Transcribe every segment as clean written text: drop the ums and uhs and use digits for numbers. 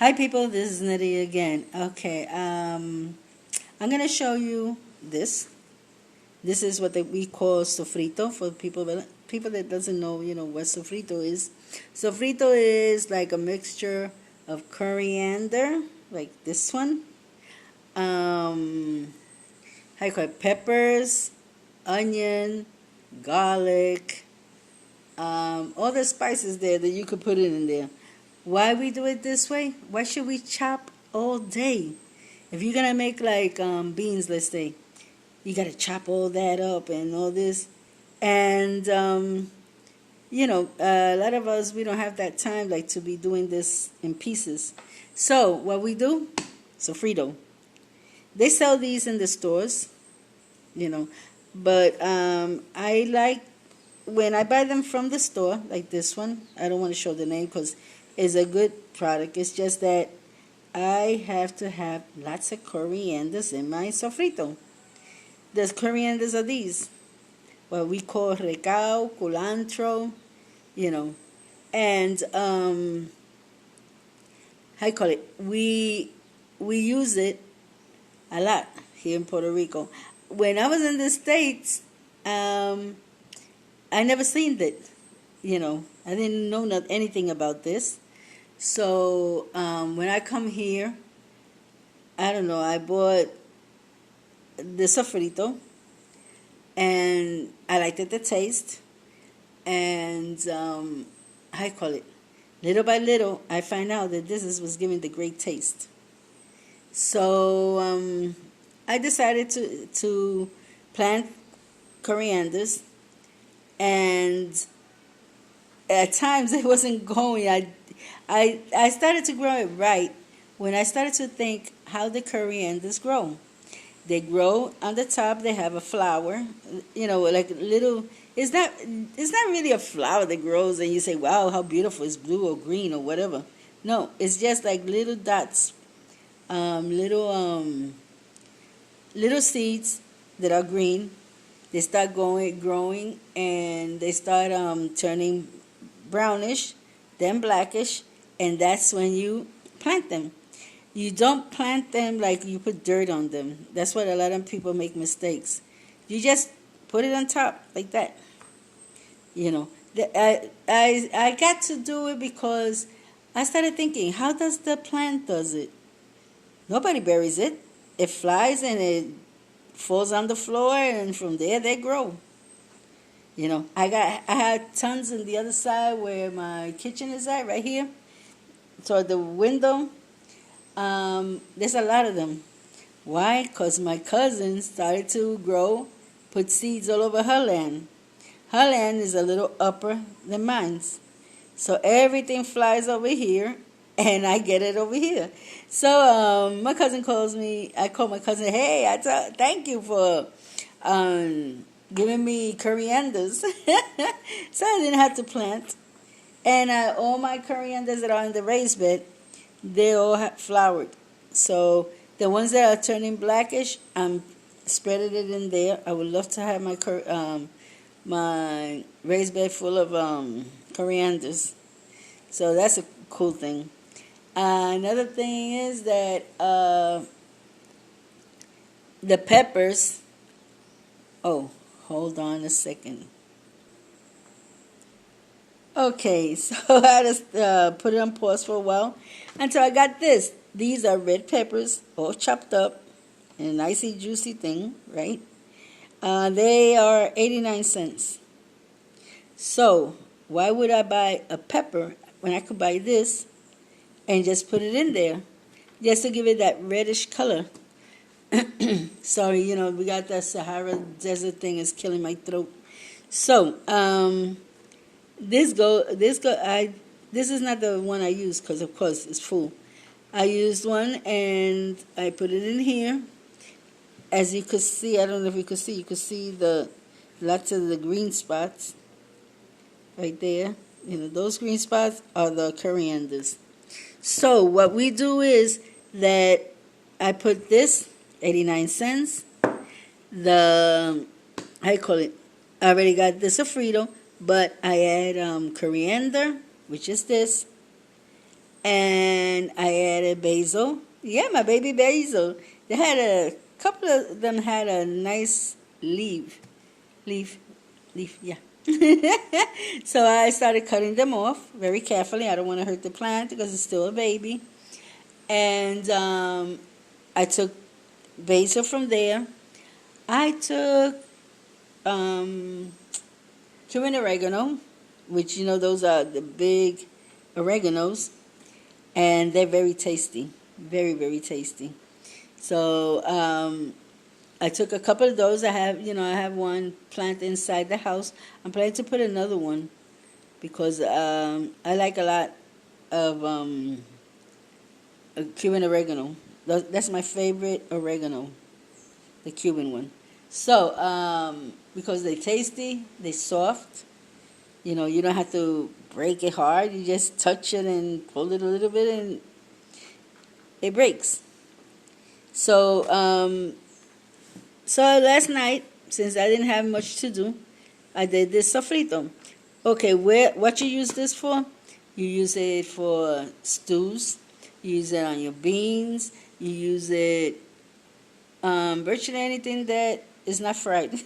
Hi people, this is Nery again. Okay, I'm gonna show you this. This is what we call sofrito for people that doesn't know, what sofrito is. Sofrito is like a mixture of coriander, like this one. How you call it? Peppers, onion, garlic, all the spices there that you could put it in there. Why we do it this way? Why should we chop all day? If you're gonna make like beans, let's say, you gotta chop all that up and all this, and a lot of us we don't have that time like to be doing this in pieces. So what we do, sofrito. They sell these in the stores, but I like when I buy them from the store, like this one. I don't want to show the name because it's a good product. It's just that I have to have lots of corianders in my sofrito. The corianders are these, what we call recao, culantro, and how you call it? We use it a lot here in Puerto Rico. When I was in the States, I never seen it. I didn't know anything about this. So when I come here, I don't know, I bought the sofrito, and I liked it, the taste, and how you call it? Little by little, I find out that was giving the great taste. So I decided to plant corianders, and at times it wasn't going. I started to grow it right when I started to think how the corianders grow. They grow on the top. They have a flower, like little. It's not really a flower that grows and you say, "Wow, how beautiful! It's blue or green or whatever." No, it's just like little dots, little seeds that are green. They start growing, and they start turning brownish, then blackish, and that's when you plant them. You don't plant them like you put dirt on them. That's what a lot of people make mistakes. You just put it on top like that. I got to do it because I started thinking, how does the plant does it? Nobody buries it. It flies and it falls on the floor, and from there they grow. I had tons on the other side where my kitchen is at, right here. So the window, there's a lot of them. Why? Because my cousin started to grow, put seeds all over her land. Her land is a little upper than mine's. So everything flies over here, and I get it over here. So my cousin calls me. I call my cousin, hey, thank you for giving me corianders. So I didn't have to plant. And all my corianders that are in the raised bed, they all have flowered. So the ones that are turning blackish, I'm spreading it in there. I would love to have my raised bed full of corianders. So that's a cool thing. Another thing is that the peppers. Oh, hold on a second. Okay, so I just put it on pause for a while until I got this. These are red peppers, all chopped up in a nicey juicy thing, right? They are 89 cents. So why would I buy a pepper when I could buy this and just put it in there just to give it that reddish color? Sorry, we got that Sahara desert thing is killing my throat. So this is not the one I used because of course it's full. I used one and I put it in here. As you could see, I don't know if you could see the lots of the green spots right there. Those green spots are the corianders. So what we do is that I put this 89 cents. I call it, I already got the sofrito, but I add coriander, which is this, and I added basil. Yeah, my baby basil. They had a couple of them had a nice leaf, yeah. So I started cutting them off very carefully. I don't want to hurt the plant because it's still a baby. And I took basil from there. I took cumin oregano, which those are the big oreganos, and they're very tasty, very very tasty. So I took a couple of those. I have one plant inside the house. I'm planning to put another one because I like a lot of Cuban oregano. That's my favorite oregano, the Cuban one. So because they're tasty, they're soft. You don't have to break it hard. You just touch it and pull it a little bit, and it breaks. So so last night, since I didn't have much to do, I did this sofrito. Okay, what you use this for? You use it for stews. You use it on your beans. You use it virtually anything that is not fried.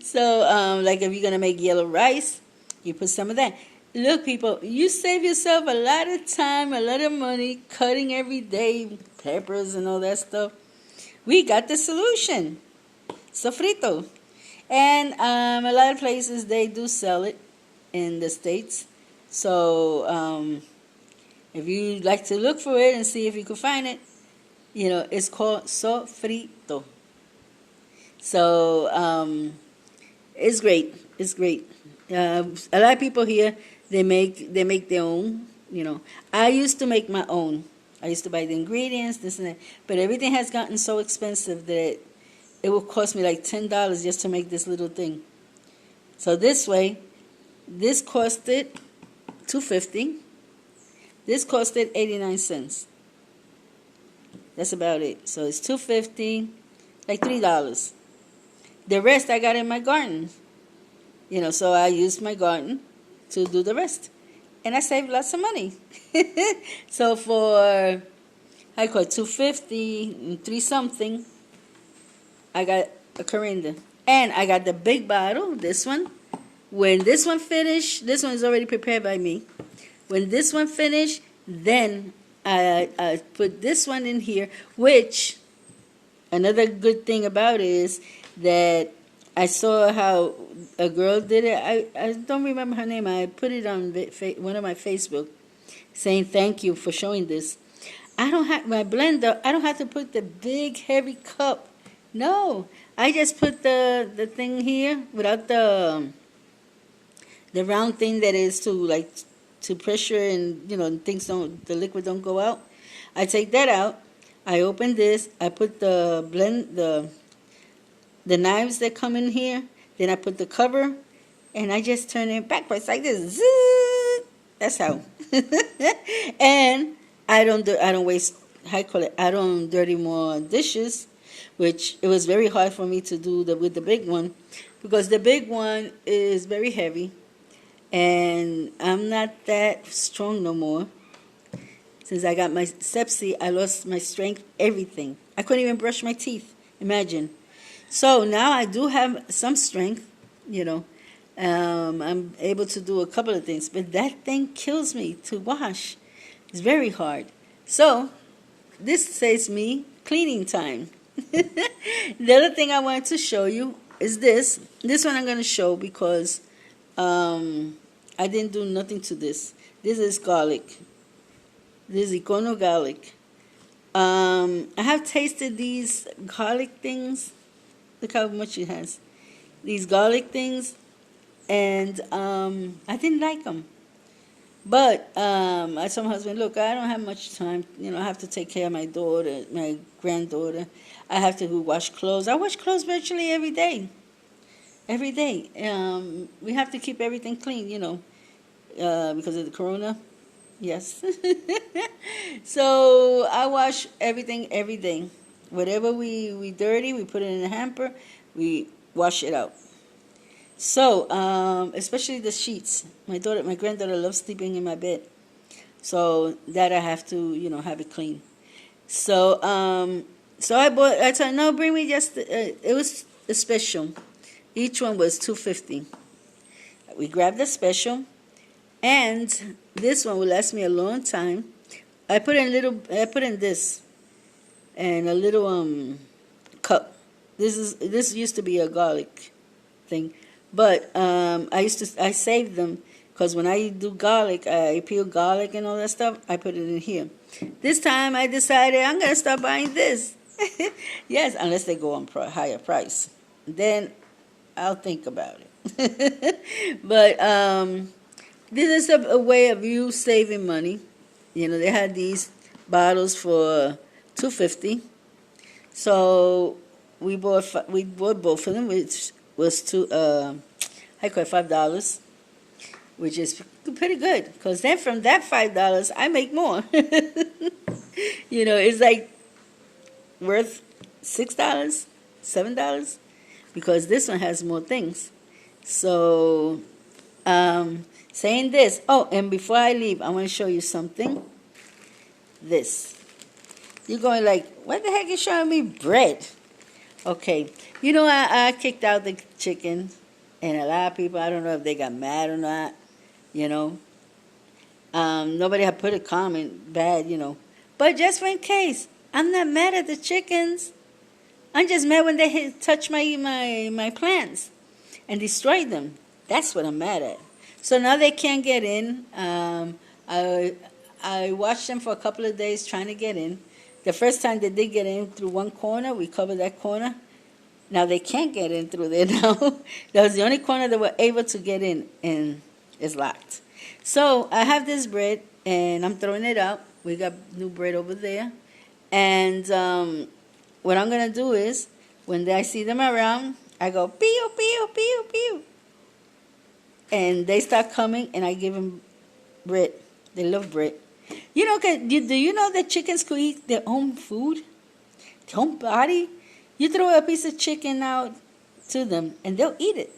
So, like if you're going to make yellow rice, you put some of that. Look, people, you save yourself a lot of time, a lot of money, cutting every day, peppers and all that stuff. We got the solution, sofrito. And a lot of places, they do sell it in the States. So, if you like to look for it and see if you can find it, it's called sofrito. So, it's great. It's great. A lot of people here, they make their own. I used to make my own. I used to buy the ingredients, this and that. But everything has gotten so expensive that it will cost me like $10 just to make this little thing. So this way, this costed $2.50. This costed 89 cents. That's about it. So it's $2.50, like $3. The rest I got in my garden. So I used my garden to do the rest. And I saved lots of money. So for, I call it $2.50 and $3 something, I got a coriander. And I got the big bottle, this one. When this one finished, this one is already prepared by me. When this one finished, then I put this one in here, which another good thing about it is that I saw how a girl did it. I don't remember her name. I put it on one of my Facebook saying thank you for showing this. I don't have my blender. I don't have to put the big heavy cup. No, I just put the thing here without the round thing that is to pressure and the liquid don't go out. I take that out. I open this. I put the knives that come in here. Then I put the cover, and I just turn it backwards like this. Zzz, that's how. And I don't waste. I don't dirty more dishes, which it was very hard for me to do with the big one, because the big one is very heavy, and I'm not that strong no more. Since I got my sepsis, I lost my strength, everything. I couldn't even brush my teeth. Imagine. So now I do have some strength, I'm able to do a couple of things, but that thing kills me to wash. It's very hard. So this saves me cleaning time. The other thing I wanted to show you is this. This one I'm going to show because I didn't do nothing to this. This is garlic. This is Icono garlic. I have tasted these garlic things. Look how much it has. These garlic things. And I didn't like them. But I told my husband, look, I don't have much time. I have to take care of my daughter, my granddaughter. I have to wash clothes. I wash clothes virtually every day. Every day. We have to keep everything clean, because of the corona. Yes. So I wash everything every day. Whatever we dirty, we put it in a hamper. We wash it out. So, especially the sheets. My granddaughter loves sleeping in my bed. So that I have to, have it clean. So, I said, no, bring me just, it was a special. Each one was $2.50. We grabbed the special, and this one will last me a long time. I put in this, and a little cup. This used to be a garlic thing, but I saved them because when I do garlic, I peel garlic and all that stuff. I put it in here. This time I decided I'm gonna start buying this. Yes, unless they go on higher price, then I'll think about it. But this is a way of you saving money. They had these bottles for $2.50. So we bought both of them, which was $5, which is pretty good. Because then from that $5, I make more. It's like worth $6, $7, because this one has more things. So, saying this. Oh, and before I leave, I want to show you something. This. You're going like, what the heck is showing me bread? Okay. I kicked out the chicken, and a lot of people, I don't know if they got mad or not, Nobody had put a comment bad, But just in case, I'm not mad at the chickens. I'm just mad when they touch my plants and destroy them. That's what I'm mad at. So now they can't get in. I watched them for a couple of days trying to get in. The first time they did get in through one corner, we covered that corner. Now they can't get in through there now. That was the only corner they were able to get in, and it's locked. So I have this bread, and I'm throwing it out. We got new bread over there. And what I'm going to do is, when I see them around, I go, pew, pew, pew, pew. And they start coming, and I give them bread. They love bread. Do you know that chickens could eat their own food? Their own body? You throw a piece of chicken out to them, and they'll eat it.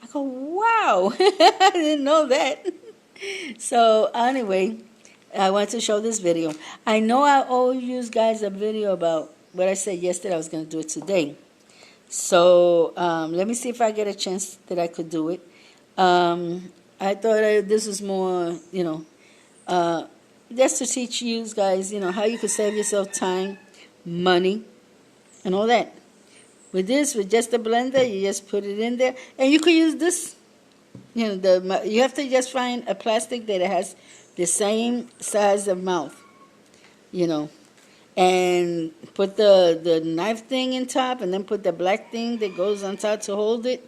I go, wow. I didn't know that. So, anyway, I want to show this video. I know I owe you guys a video about what I said yesterday. I was going to do it today. So, let me see if I get a chance that I could do it. I thought this was more, just to teach you guys, how you can save yourself time, money, and all that. With just a blender, you just put it in there, and you could use this. You have to just find a plastic that has the same size of mouth, and put the knife thing in top, and then put the black thing that goes on top to hold it.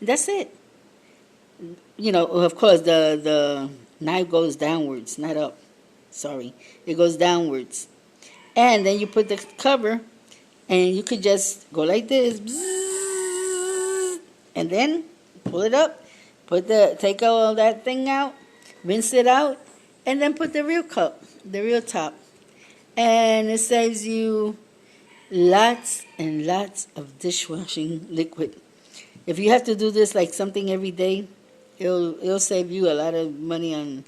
And that's it. Of course, the knife goes downwards, not up. Sorry, it goes downwards. And then you put the cover, and you could just go like this, and then pull it up, take all that thing out, rinse it out, and then put the real top. And it saves you lots and lots of dishwashing liquid. If you have to do this like something every day, it'll save you a lot of money and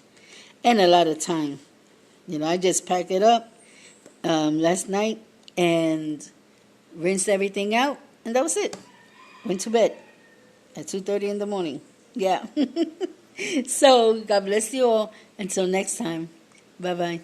a lot of time. I just packed it up last night and rinsed everything out, and that was it. Went to bed at 2:30 in the morning. Yeah. So, God bless you all. Until next time. Bye-bye.